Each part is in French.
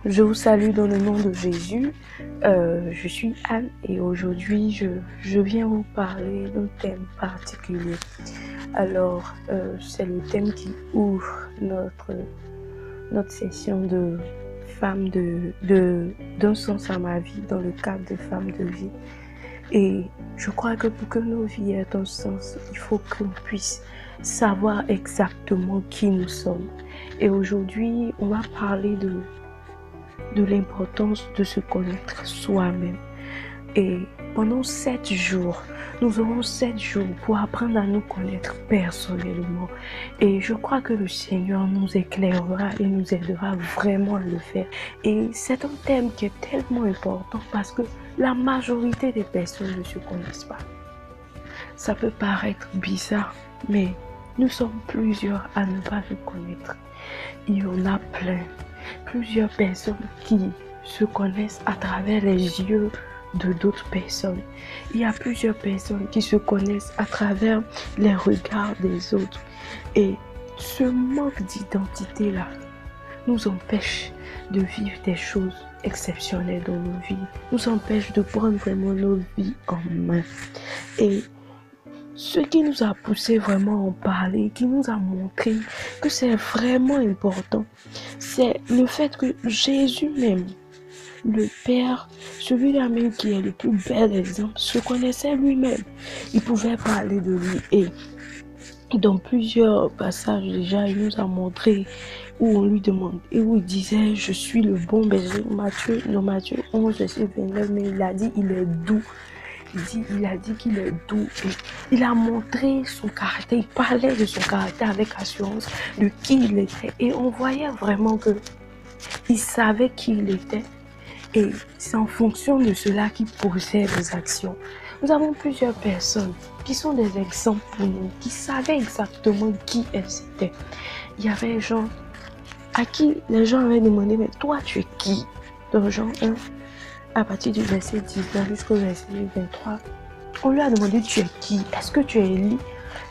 Je vous salue dans le nom de Jésus. Je suis Anne et aujourd'hui je viens vous parler d'un thème particulier. Alors, c'est le thème qui ouvre notre session de femmes d'un sens à ma vie dans le cadre de femmes de vie. Et je crois que pour que nos vies aient un sens, il faut qu'on puisse savoir exactement qui nous sommes. Et aujourd'hui, on va parler de l'importance de se connaître soi-même. Et pendant 7 jours, nous aurons 7 jours pour apprendre à nous connaître personnellement. Et je crois que le Seigneur nous éclairera et nous aidera vraiment à le faire. Et c'est un thème qui est tellement important parce que la majorité des personnes ne se connaissent pas. Ça peut paraître bizarre, mais nous sommes plusieurs à ne pas nous connaître. Il y en a plein. Plusieurs personnes qui se connaissent à travers les yeux de d'autres personnes. Il y a plusieurs personnes qui se connaissent à travers les regards des autres. Et ce manque d'identité-là nous empêche de vivre des choses exceptionnelles dans nos vies. Nous empêche de prendre vraiment nos vies en main. Et ce qui nous a poussé vraiment à en parler, qui nous a montré que c'est vraiment important, c'est le fait que Jésus même, le Père, celui-là même qui est le plus bel exemple, se connaissait lui-même. Il pouvait parler de lui et dans plusieurs passages déjà, il nous a montré où on lui demande et où il disait je suis le bon berger. Matthieu 11, verset 29, mais il a dit il est doux. Il a dit qu'il est doux et il a montré son caractère, il parlait de son caractère avec assurance, de qui il était. Et on voyait vraiment qu'il savait qui il était et c'est en fonction de cela qu'il posait des actions. Nous avons plusieurs personnes qui sont des exemples pour nous, qui savaient exactement qui elles étaient. Il y avait des gens à qui les gens avaient demandé mais toi tu es qui? Dans Jean 1. À partir du verset 19 jusqu'au verset 23, on lui a demandé tu es qui? Est-ce que tu es Élie?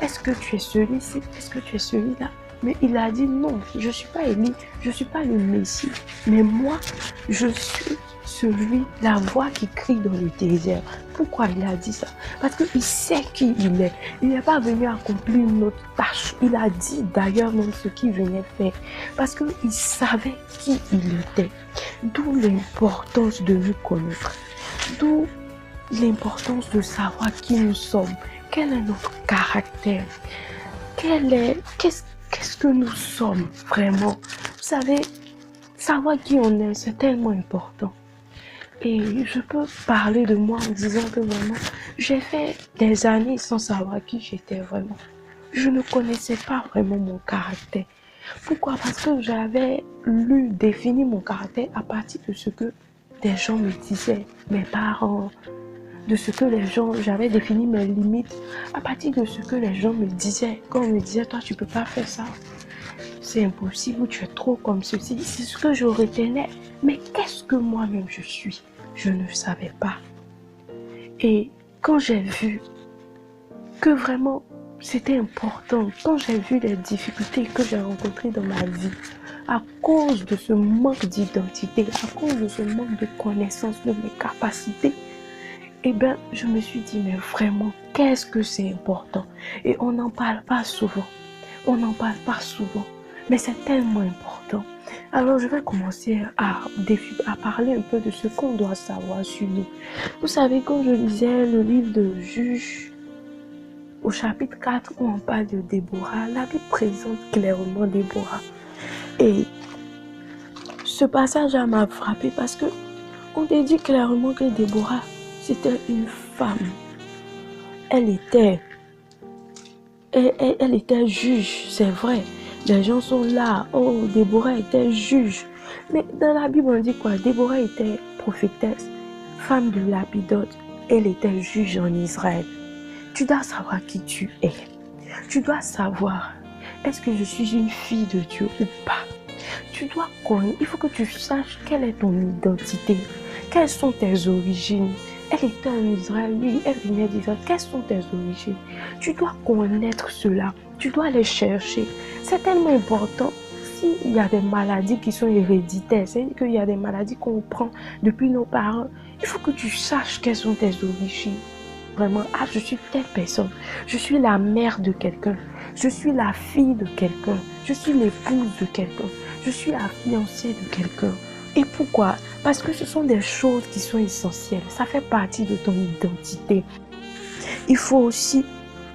Est-ce que tu es celui-ci? Est-ce que tu es celui-là? Mais il a dit non, je ne suis pas Élie, je ne suis pas le Messie, mais moi, je suis celui, la voix qui crie dans le désert. Pourquoi il a dit ça? Parce qu'il sait qui il est. Il n'est pas venu accomplir une autre tâche. Il a dit d'ailleurs même ce qu'il venait faire. Parce qu'il savait qui il était. D'où l'importance de nous connaître. D'où l'importance de savoir qui nous sommes. Quel est notre caractère? Qu'est-ce que nous sommes vraiment? Vous savez, savoir qui on est, c'est tellement important. Et je peux parler de moi en disant que vraiment, j'ai fait des années sans savoir qui j'étais vraiment. Je ne connaissais pas vraiment mon caractère. Pourquoi? Parce que j'avais défini mon caractère à partir de ce que des gens me disaient, mes parents, de ce que les gens, j'avais défini mes limites à partir de ce que les gens me disaient. Quand on me disait, toi tu peux pas faire ça, c'est impossible, tu es trop comme ceci, c'est ce que je retenais. Mais qu'est-ce que moi-même je suis? Je ne savais pas. Et quand j'ai vu que vraiment c'était important, quand j'ai vu les difficultés que j'ai rencontrées dans ma vie, à cause de ce manque d'identité, à cause de ce manque de connaissance de mes capacités, eh bien, je me suis dit, mais vraiment, qu'est-ce que c'est important? Et on n'en parle pas souvent. On n'en parle pas souvent. Mais c'est tellement important. Alors, je vais commencer à parler un peu de ce qu'on doit savoir sur nous. Vous savez, quand je lisais le livre de Juges, au chapitre 4, où on parle de Déborah, la Bible présente clairement Déborah. Et ce passage m'a frappé parce que on te dit clairement que Déborah, c'était une femme. Elle était juge, c'est vrai. Les gens sont là, oh, Déborah était juge. Mais dans la Bible, on dit quoi? Déborah était prophétesse, femme de Lapidote. Elle était juge en Israël. Tu dois savoir qui tu es. Tu dois savoir, est-ce que je suis une fille de Dieu ou pas? Tu dois connaître, il faut que tu saches quelle est ton identité. Quelles sont tes origines? Elle était en Israël, oui, elle venait d'Israël. Quelles sont tes origines? Tu dois connaître cela. Tu dois les chercher. C'est tellement important. s'il y a des maladies qui sont héréditaires, c'est-à-dire qu'il y a des maladies qu'on prend depuis nos parents, il faut que tu saches quelles sont tes origines. Vraiment, ah, je suis telle personne, je suis la mère de quelqu'un, je suis la fille de quelqu'un, je suis l'épouse de quelqu'un, je suis la fiancée de quelqu'un. Et pourquoi? Parce que ce sont des choses qui sont essentielles, ça fait partie de ton identité. Il faut aussi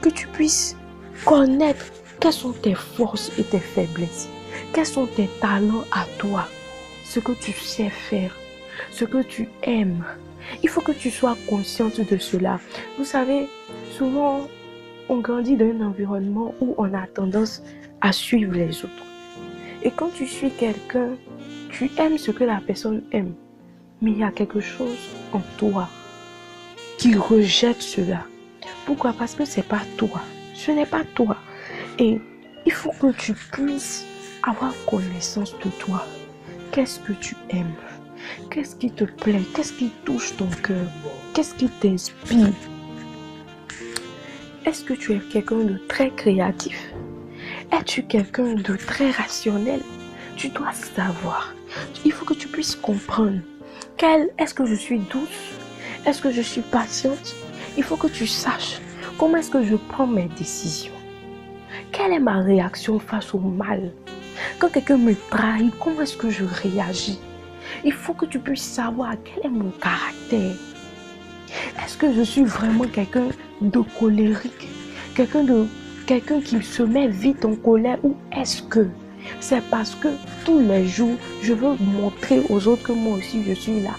que tu puisses connaître quelles sont tes forces et tes faiblesses, quels sont tes talents à toi, ce que tu sais faire, ce que tu aimes. Il faut que tu sois consciente de cela. Vous savez, souvent, on grandit dans un environnement où on a tendance à suivre les autres. Et quand tu suis quelqu'un, tu aimes ce que la personne aime. Mais il y a quelque chose en toi qui rejette cela. Pourquoi? Parce que ce n'est pas toi. Ce n'est pas toi. Et il faut que tu puisses avoir connaissance de toi. Qu'est-ce que tu aimes? Qu'est-ce qui te plaît? Qu'est-ce qui touche ton cœur? Qu'est-ce qui t'inspire? Est-ce que tu es quelqu'un de très créatif? Es-tu quelqu'un de très rationnel? Tu dois savoir. Il faut que tu puisses comprendre. Est-ce que je suis douce? Est-ce que je suis patiente? Il faut que tu saches comment est-ce que je prends mes décisions. Quelle est ma réaction face au mal? Quand quelqu'un me trahit, comment est-ce que je réagis? Il faut que tu puisses savoir quel est mon caractère. Est-ce que je suis vraiment quelqu'un de colérique? Quelqu'un qui se met vite en colère? Ou est-ce que c'est parce que tous les jours, je veux montrer aux autres que moi aussi je suis là,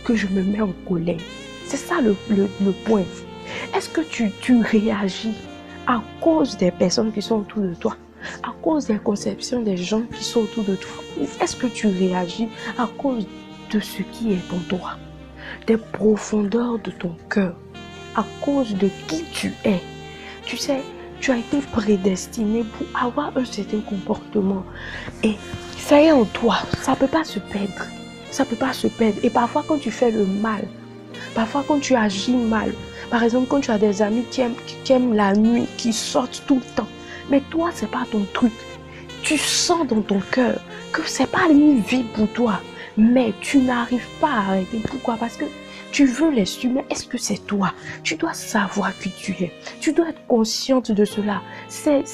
que je me mets en colère? C'est ça le point. Est-ce que tu réagis à cause des personnes qui sont autour de toi? À cause des conceptions des gens qui sont autour de toi? Ou est-ce que tu réagis à cause de ce qui est en toi? Des profondeurs de ton cœur, à cause de qui tu es. Tu sais, tu as été prédestiné pour avoir un certain comportement. Et ça est en toi, ça ne peut pas se perdre. Ça ne peut pas se perdre. Et parfois quand tu fais le mal, parfois quand tu agis mal, par exemple quand tu as des amis qui aiment la nuit, qui sortent tout le temps, mais toi, ce n'est pas ton truc. Tu sens dans ton cœur que ce n'est pas une vie pour toi. Mais tu n'arrives pas à arrêter. Pourquoi? Parce que tu veux les suivre. Est-ce que c'est toi? Tu dois savoir qui tu es. Tu dois être consciente de cela. C'est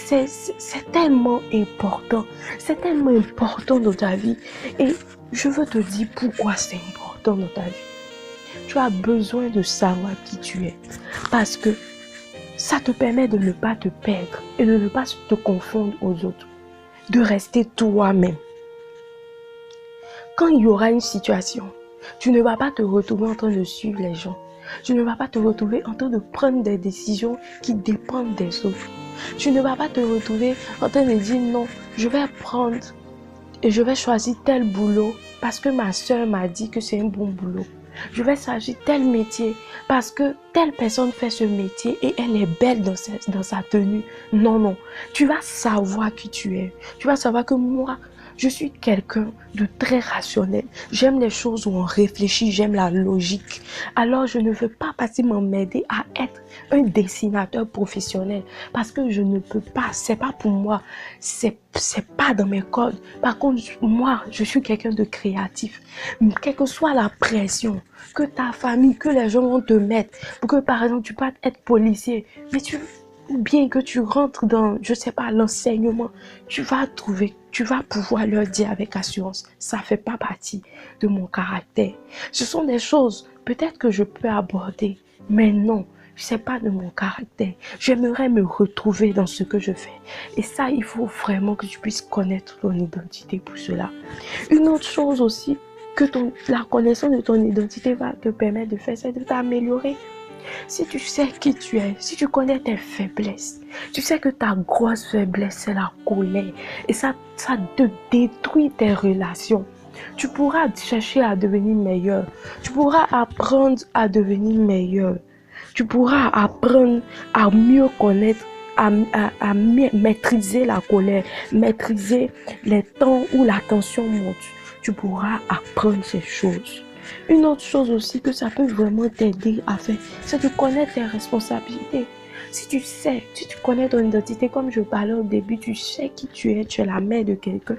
tellement important. C'est tellement important dans ta vie. Et je veux te dire pourquoi c'est important dans ta vie. Tu as besoin de savoir qui tu es. Parce que ça te permet de ne pas te perdre et de ne pas te confondre aux autres. De rester toi-même. Quand il y aura une situation, tu ne vas pas te retrouver en train de suivre les gens. Tu ne vas pas te retrouver en train de prendre des décisions qui dépendent des autres. Tu ne vas pas te retrouver en train de dire non, je vais prendre et je vais choisir tel boulot parce que ma soeur m'a dit que c'est un bon boulot. Je vais choisir tel métier parce que telle personne fait ce métier et elle est belle dans sa tenue. Non, non. Tu vas savoir qui tu es. Tu vas savoir que moi, je suis quelqu'un de très rationnel. J'aime les choses où on réfléchit, j'aime la logique. Alors, je ne veux pas facilement m'aider à être un dessinateur professionnel parce que je ne peux pas. C'est pas pour moi. C'est pas dans mes codes. Par contre, moi, je suis quelqu'un de créatif. Quelle que soit la pression que ta famille, que les gens vont te mettre pour que, par exemple, tu puisses être policier, mais ou bien que tu rentres dans, je sais pas, l'enseignement, tu vas pouvoir leur dire avec assurance, ça fait pas partie de mon caractère. Ce sont des choses, peut-être que je peux aborder, mais non, c'est pas de mon caractère. J'aimerais me retrouver dans ce que je fais. Et ça, il faut vraiment que tu puisses connaître ton identité pour cela. Une autre chose aussi, que la connaissance de ton identité va te permettre de faire, c'est de t'améliorer. Si tu sais qui tu es, si tu connais tes faiblesses, tu sais que ta grosse faiblesse, c'est la colère. Et ça te détruit tes relations. Tu pourras chercher à devenir meilleur. Tu pourras apprendre à devenir meilleur. Tu pourras apprendre à mieux connaître, à maîtriser la colère, maîtriser les temps où la tension monte. Tu pourras apprendre ces choses. Une autre chose aussi que ça peut vraiment t'aider à faire, c'est de connaître tes responsabilités. Si tu sais, si tu connais ton identité, comme je parlais au début, tu sais qui tu es la mère de quelqu'un.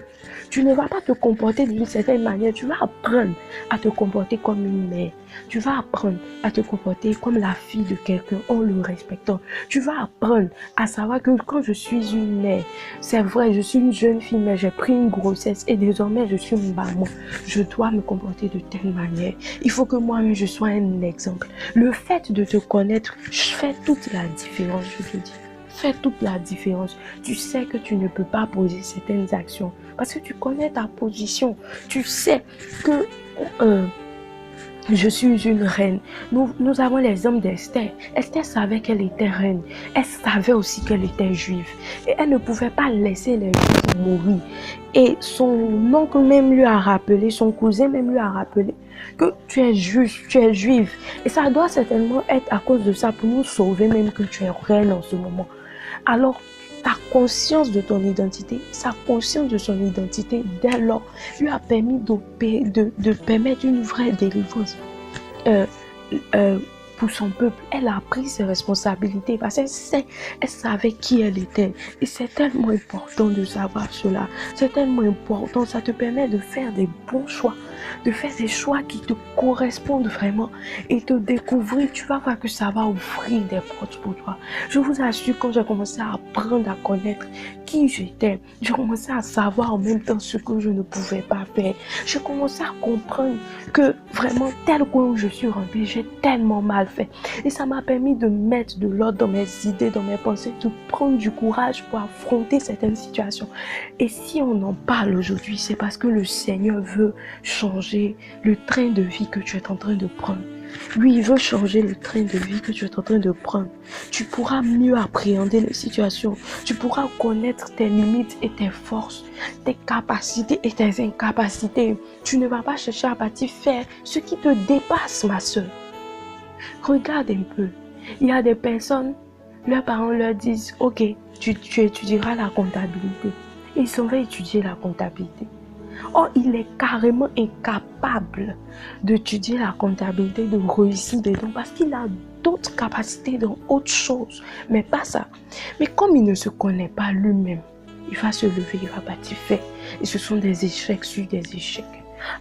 Tu ne vas pas te comporter d'une certaine manière. Tu vas apprendre à te comporter comme une mère. Tu vas apprendre à te comporter comme la fille de quelqu'un en le respectant. Tu vas apprendre à savoir que quand je suis une mère, c'est vrai, je suis une jeune fille, mais j'ai pris une grossesse et désormais je suis une maman. Je dois me comporter de telle manière. Il faut que moi-même je sois un exemple. Le fait de te connaître fait toute la différence, je te dis. Fait toute la différence. Tu sais que tu ne peux pas poser certaines actions parce que tu connais ta position. Tu sais que je suis une reine. Nous avons l'exemple d'Esther. Esther savait qu'elle était reine. Elle savait aussi qu'elle était juive. Et elle ne pouvait pas laisser les juifs mourir. Et son oncle même lui a rappelé, son cousin même lui a rappelé que tu es juif, tu es juive. Et ça doit certainement être à cause de ça pour nous sauver même que tu es reine en ce moment. Alors, ta conscience de ton identité, sa conscience de son identité, dès lors, lui a permis de permettre une vraie délivrance pour son peuple. Elle a pris ses responsabilités parce elle savait qui elle était. Et c'est tellement important de savoir cela. C'est tellement important. Ça te permet de faire des bons choix, de faire des choix qui te correspondent vraiment et te découvrir. Tu vas voir que ça va ouvrir des portes pour toi. Je vous assure, quand j'ai commencé à apprendre à connaître qui j'étais, j'ai commencé à savoir en même temps ce que je ne pouvais pas faire. J'ai commencé à comprendre que vraiment, tel que je suis rentrée, j'ai tellement mal fait. Et ça m'a permis de mettre de l'ordre dans mes idées, dans mes pensées, de prendre du courage pour affronter certaines situations. Et si on en parle aujourd'hui, c'est parce que le Seigneur veut changer le train de vie que tu es en train de prendre. Lui, il veut changer le train de vie que tu es en train de prendre. Tu pourras mieux appréhender les situations. Tu pourras connaître tes limites et tes forces, tes capacités et tes incapacités. Tu ne vas pas chercher à partir faire ce qui te dépasse, ma soeur. Regarde un peu. Il y a des personnes, leurs parents leur disent, ok, tu étudieras la comptabilité. Et ils s'en vont étudier la comptabilité. Or, il est carrément incapable d'étudier la comptabilité, de réussir dedans parce qu'il a d'autres capacités dans autre chose, mais pas ça. Mais comme il ne se connaît pas lui-même, il va se lever, il va partir faire. Et ce sont des échecs sur des échecs.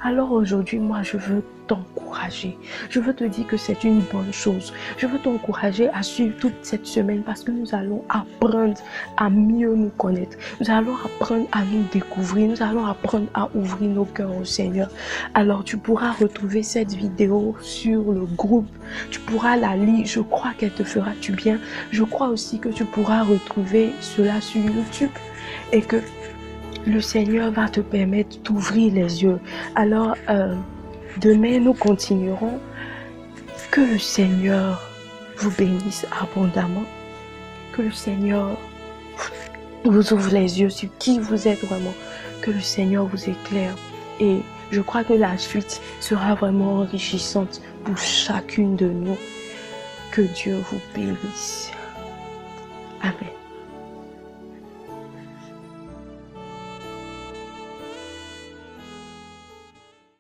Alors aujourd'hui, moi, je veux t'encourager. Je veux te dire que c'est une bonne chose. Je veux t'encourager à suivre toute cette semaine parce que nous allons apprendre à mieux nous connaître. Nous allons apprendre à nous découvrir. Nous allons apprendre à ouvrir nos cœurs au Seigneur. Alors, tu pourras retrouver cette vidéo sur le groupe. Tu pourras la lire. Je crois qu'elle te fera du bien. Je crois aussi que tu pourras retrouver cela sur YouTube et que le Seigneur va te permettre d'ouvrir les yeux. Alors, demain, nous continuerons. Que le Seigneur vous bénisse abondamment. Que le Seigneur vous ouvre les yeux sur qui vous êtes vraiment. Que le Seigneur vous éclaire. Et je crois que la suite sera vraiment enrichissante pour chacune de nous. Que Dieu vous bénisse.